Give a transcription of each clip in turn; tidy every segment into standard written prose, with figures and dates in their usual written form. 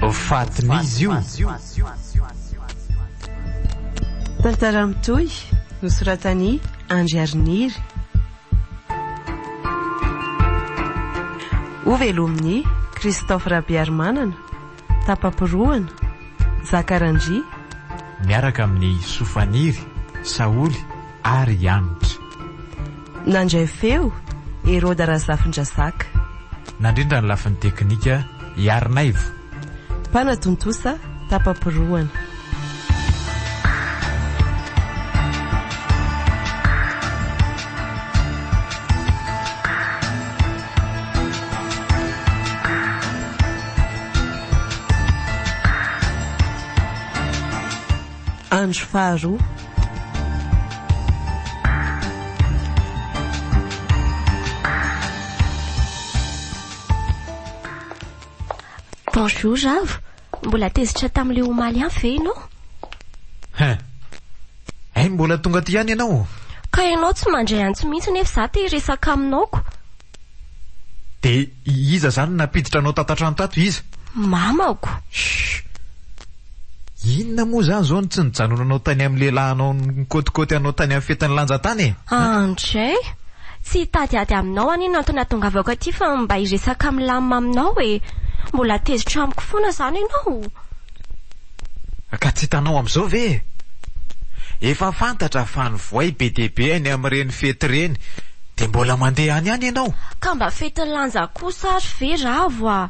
Fatinizy io. Tantara mitoy nosoratany Andry Ariniry. Ovelomin'ny Christophe Rabiarmanana, Tapapiroana, Zakarandry, miaraka amin'ny Sofaniry, Saoly ary Anitra. Nandray feo Herode Razafindrasaka. Nandrindra ny lafin'ny teknika Iarinaivo. Mpanatontosa Tapapiroana. Andro faharoa. Bonjour Ravo, mbola tezitra tamin'ilay omaly any ve ianao? Ay, mbola tonga ty ihany ianao. Ka ianao tsy mandray antso mihitsy nefa za te resaka aminaoko. De iza zany napiditra anao tatantrano tato iza? Mamako. Inona moa zany zao tsy nijanonanao tany amin'ny lehilahinao nikôtikôty anao tany amin'ny fetin'ny lanja tany e? Andray, tsy hitady aminao any no antony ahatongavako aty fa mba hiresaka milamina aminao e. Mbola tezitra amiko foana zany ianao. Ka tsy hitanao am'izao ve? Efa fantatra fa ny voay be dehibe any amin'ireny fety reny, de mbola mandeha any ianao. Ka mba fetin'ny lanja kosa ary ve Ravo a?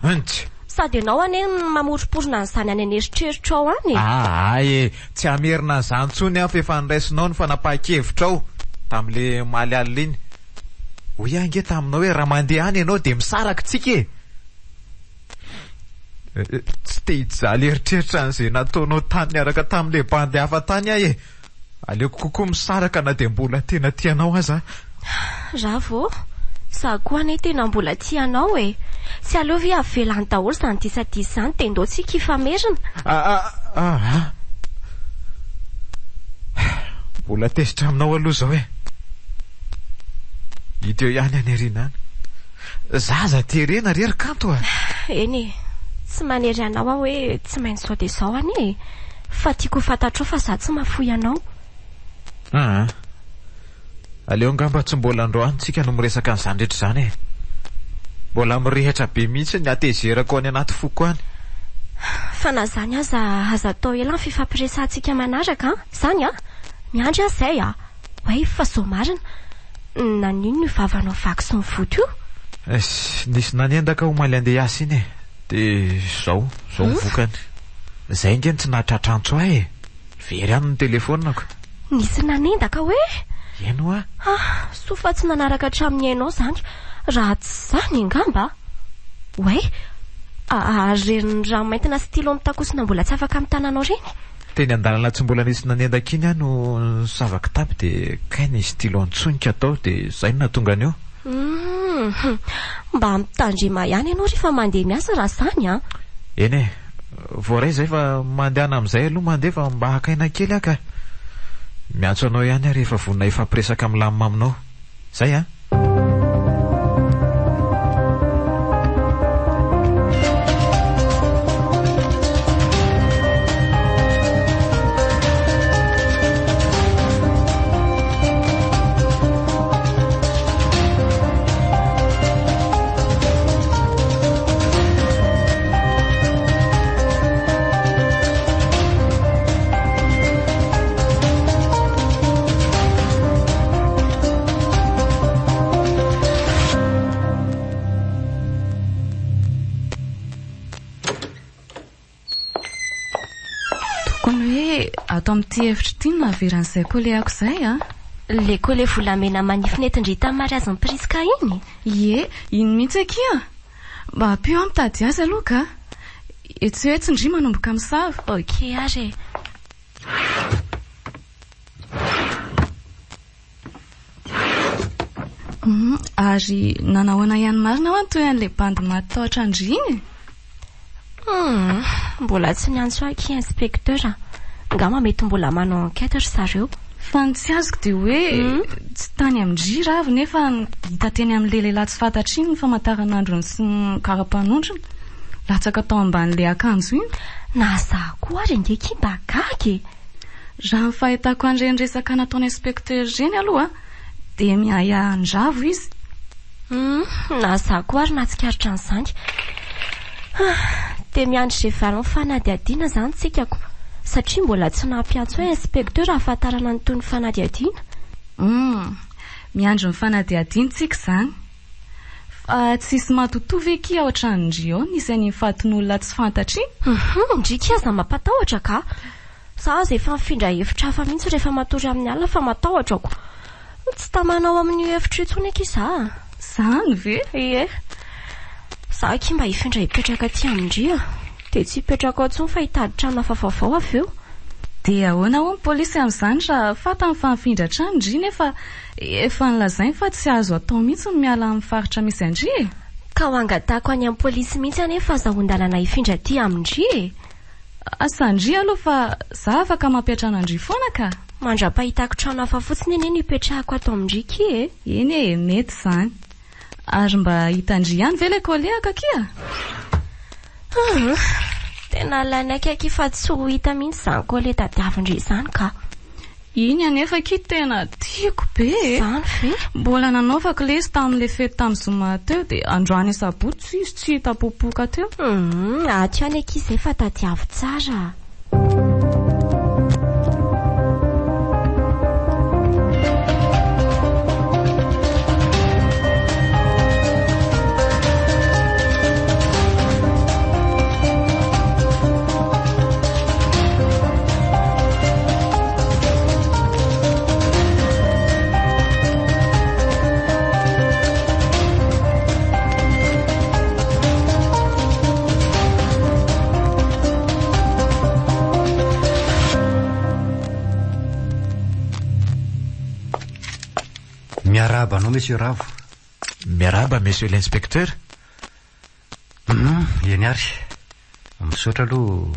Sady ianao ane mamoriporona n'izany any an'eritreritra ao any. Ay, tsy amerina an'izany tsony aho fa efa niraisinao ny fanapahan-kevitra ao tam'le malialina iny. Hoy ange taminao hoe raha mandeha any ianao de misaraka tsika e. Tsy te hijaly eritreritra an'izay nataonao tany niaraka tam'le bandy hafa tany ahy e. Aleoko kokoa misaraka na de mbola tena tianao aza. Ravo, za koa ane tena mbola tianao e. Tsy aleo ve avelany daholo zany disadisa zany de ndao tsika hifamerina. Mbola tezitra aminao aloha zao e. Hita eo ihany any arinany. Zaza terena rery kanto a. Eny, tsy manery anao aho hoe tsy maintsy sao de sao any e. Fa tiako fantatrao fa za tsy mafoy anao. Aleo ngamba tsy mbola androantsika no miresaka an'izany rehetra zany e. Mbola mirehatra be mihitsy ny atezerako any anaty foko any. Fa na zany aza atao ela ny fifampiresantsika manaraka zany a. Miandry azay a. Hoe fa so marina. Nanino ny vavanao vaky sy mivoto io? Nisy nanendaka omaly andeha asa iny e. De zao mivokany. Zay nge tsy nahatratrantso ahy e. Very any ny telefonako. Nisy nanendaka hoe? Eno a? Sofa tsy nanaraka hatramin'ny hainao zany. Raha tsy zany ngamba. Hoe rerin'ny ranomaintina stylo mitakosina mbola tsy afaka amin'ny tananao reny. Teny an-dalana tsy mbola nisy nanendaka iny no savaka tapy de kay ny stylo antsonika atao de zay no natonga an'io. Mba mitandrema ihany ianao rehefa mandeha miasa raha zany a. Eny e, voaray zay fa mandehana amin'izay aloha mandeha fa mba hakaina kely aka. Miantso anao ihany rehefa vonina ifampiresaka milamina aminao. Zay a. Atao amin'ity hevitra ity no naveran'izay koleako izay a. Le kole volamena manify netindrita mariazy ny priska iny. Ie, iny mihitsy akia. Mba ampio aho mitady azy aloha ka. Etsy hoe tsindry manomboka misava. Ok ary. Ary nanahoana ihany marina ho antoy an'ilay bandy matahotra andry iny. Mbola tsy niantso aky inspekteur. Ngama mety mbola manao enquête zareo. Fa ny tsy azoko dia hoe tsy tany amindry Ravo nefa hita teny amin'ilay lehilahy tsy fantatry iny ny famantaranandrony sy ny kara-panondrona. latsaka tao amban'le akanjo iny. Naza koa ary ngeky mba gagy. Raha ny fahitako an'ireny resaka nataony inspekteur reny aloha dia miaya andravo izy. Naza koa ary natsikaritra an'izany. Dia miandry rehefa ny fanadihadiana izany tsikako, satria mbola tsy nampiantso hoe inspekteur ahafantarana nytony fanadihadiana. Miandry ny fanadihadiana tsika izany. Fa tsisy matotovy eky ao an-tranondry ao nisy any fatin'olona tsy fantatry. Ndrika aza mampatahotra ka. Za aza efa mifindra hevitra hafa mihitsy rehefa matory amin'ny alina fa matahotrako. Tsy tamanao amin'ny hevitra intsony eky za. Zany ve? Ie. Za eky mba hifindra hipetraka aty amindria. Dia tsy hipetraka ao intsony fa hitady trano hafa vaovao avy eo. Dia ahoana ho ny polisy amin'izany raha fatany fa mifindra tranondry nefa efa nilazainy fa tsy azo atao mihitsy ny miala amin'ny faritra misy andry. Ka ho angatahako any amin'ny polisy mihitsy anefa azahoan-dalana hifindra aty amindry. Asandry aloha fa za afaka mampiatra an'andry foana ka. Mandra-pahitako trano hafa fotsiny eny hipetrahako ato amindry ky Eny mety izany. Ary mba hitandry ihany ve ilay kolehaka kia? Tena laina akaiky fa tsy ho hita mihitsy izany kole tadiavindry izany ka. Iny anefa ky tena tiako be. Izany ve? Mbola nanaovako lesy tamin'ilay fety tamin'ny zoma teo dia androany sabotsy izy tsy hita popoka teo. Aty any eky izy efa tadiavo tsara. Miaraba anao monsieur Ravo. Miaraba monsieur l'inspecteur. Eny ary. Misaotra aloha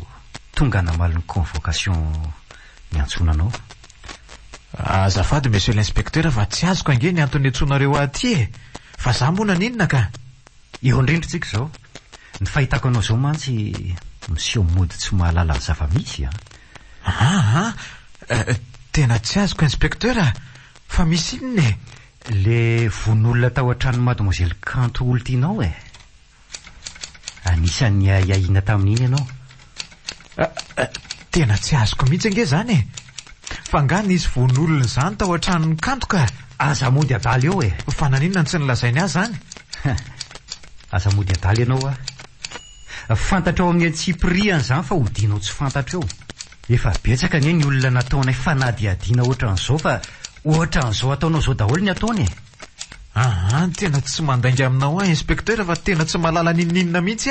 tonga namaly ny convocation niantsonanao. Azafady monsieur l'inspecteur fa tsy azoko ange ny antony antsonareo aty e. Fa za moa naninona ka? Eo indrindritsika izao. Ny fahitako anao izao mantsy monsieur mody tsy mahalala ny zava-misy. Tena tsy azoko inspecteur. Fa misy inona e? Le von'olona tao an-trano mademoiselle Kanto olontianao e. Anisan'ny iahina tamin'iny ianao. Tena tsy azoko mihitsy ange zany e. Fa nga nisy von'olona izany tao an-tranon'ny Kanto ka. Aza mody adaly eo e. Fa naninona tsy nilazainy azy zany? Aza mody adaly ianao fantatra ao amin'ny antsipiriany izany fa hodinao tsy fantatra eo. Efa betsaka anie ny olona nataonay fanadihadiana ohatran'izao fa ohatran'izao ataonao izao daholo ny ataony. Tena tsy mandainga aminao inspecteur fa tena tsy mahalala ninninona mihitsy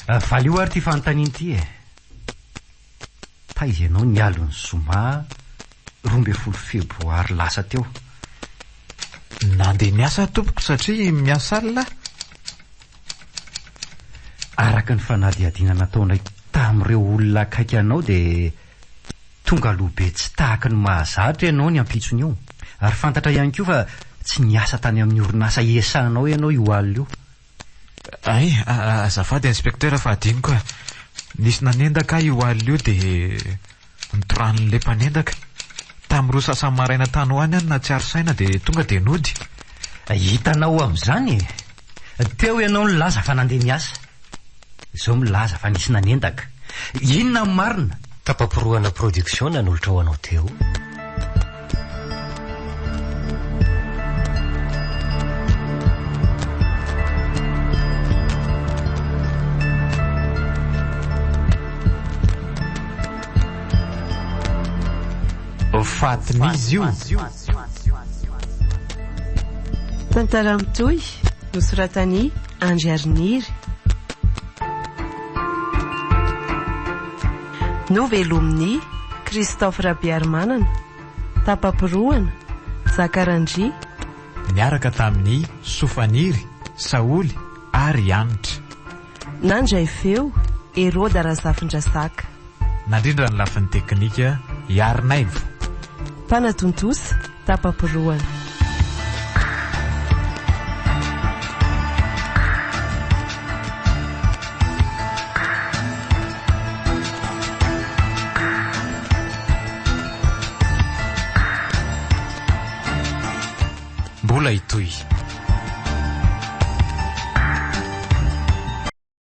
Valy io ary ty fanontaniana ity e. Taiza ianao nialon'ny zoma 12 febroary lasa teo? Nandeha niasa tompoko satria miasa alina. Araka ny fanadihadiana nataonay tamin'ireo olona akaiky anao dia tonga alohabe tsy tahaka ny mahazatra ianao ny ampitsony io. Ary fantatra ihany koa fa tsy niasa tany amin'ny orinasa iesanao ianao io alina io. Ay, azafady inspecteur fa adiniko. Nisy nanendaka io alina io dia nidoran'ilay mpanendaka. Tamin'ireo sasany maraina tany ho any any na tsy ary saina dia tonga dia nody. Hitanao amin'izany e. Teo ianao nilaza fa nandeha miasa. Izao milaza fa nisy nanendaka. Inona ny marina? Tapapirohana production nanolotra ho anao teo. Fatin'izy io. Tantara mitohy nosoratany Andry Ariniry. Novelomin'ny Christophe Rabiarmanana. Tapapirohana Zakarandry. Niaraka tamin'ny Sofaniry, Saoly ary Anitra. Nandray feo Herode Razafindrasaka. Nandrindra ny lafin'ny teknika Yarnaivo. Mpanatontosa Tapapirohana. mbola hitoy